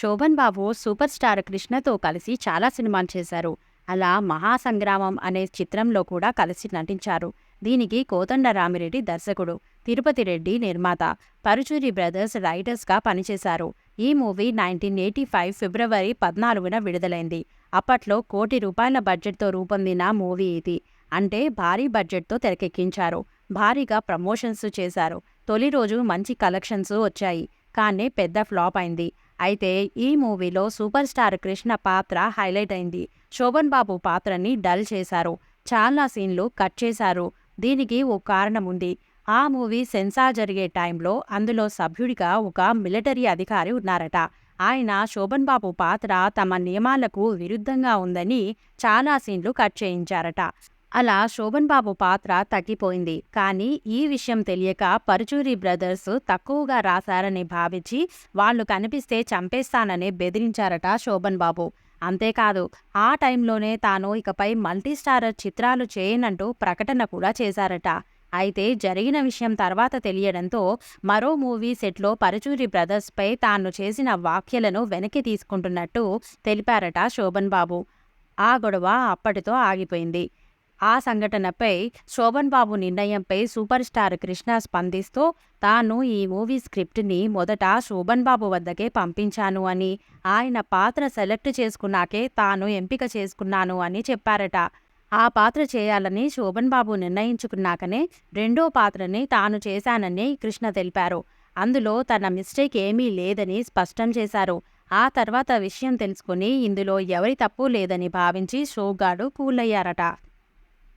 శోభన్ బాబు super star కృష్ణతో కలిసి చాలా సినిమాలు చేశారు. అలా మహాసంగ్రామం అనే చిత్రంలో కూడా కలిసి నటించారు. దీనికి కోదండరామిరెడ్డి దర్శకుడు, తిరుపతి రెడ్డి నిర్మాత, పరుచూరి బ్రదర్స్ రైటర్స్గా పనిచేశారు. ఈ మూవీ 1985 ఫిబ్రవరి 14న విడుదలైంది. అప్పట్లో ₹1,00,00,000 బడ్జెట్తో రూపొందిన మూవీ ఇది. అంటే భారీ బడ్జెట్తో తెరకెక్కించారు. భారీగా ప్రమోషన్స్ చేశారు. తొలి రోజు మంచి కలెక్షన్స్ వచ్చాయి. కానీ పెద్ద ఫ్లాప్ అయింది. అయితే ఈ మూవీలో సూపర్ స్టార్ కృష్ణ పాత్ర హైలైట్ అయింది. శోభన్ బాబు పాత్రని డల్ చేశారు. చాలా సీన్లు కట్ చేశారు. దీనికి ఓ కారణం ఉంది. ఆ మూవీ సెన్సార్ జరిగే టైంలో అందులో సభ్యుడిగా ఒక మిలిటరీ అధికారి ఉన్నారట. ఆయన శోభన్ బాబు పాత్ర తమ నియమాలకు విరుద్ధంగా ఉందని చాలా సీన్లు కట్ చేయించారట. అలా శోభన్ బాబు పాత్ర తగ్గిపోయింది. కానీ ఈ విషయం తెలియక పరుచూరి బ్రదర్స్ తక్కువగా రాశారని భావించి వాళ్ళు కనిపిస్తే చంపేస్తానని బెదిరించారట శోభన్ బాబు. అంతేకాదు, ఆ టైంలోనే తాను ఇకపై మల్టీస్టారర్ చిత్రాలు చేయనంటూ ప్రకటన కూడా చేశారట. అయితే జరిగిన విషయం తర్వాత తెలియడంతో మరో మూవీ సెట్లో పరుచూరి బ్రదర్స్పై తాను చేసిన వ్యాఖ్యలను వెనక్కి తీసుకుంటున్నట్టు తెలిపారట శోభన్ బాబు. ఆ గొడవ అప్పటితో ఆగిపోయింది. ఆ సంఘటనపై శోభన్ బాబు నిర్ణయంపై సూపర్ స్టార్ కృష్ణ స్పందిస్తూ తాను ఈ మూవీ స్క్రిప్ట్ని మొదట శోభన్ బాబు వద్దకే పంపించాను అని, ఆయన పాత్ర సెలెక్ట్ చేసుకున్నాకే తాను ఎంపిక చేసుకున్నాను అని చెప్పారట. ఆ పాత్ర చేయాలని శోభన్ బాబు నిర్ణయించుకున్నాకనే రెండో పాత్రని తాను చేశానని కృష్ణ తెలిపారు. అందులో తన మిస్టేక్ ఏమీ లేదని స్పష్టం చేశారు. ఆ తర్వాత విషయం తెలుసుకుని ఇందులో ఎవరి తప్పు లేదని భావించి షోగాడు కూలయ్యారట.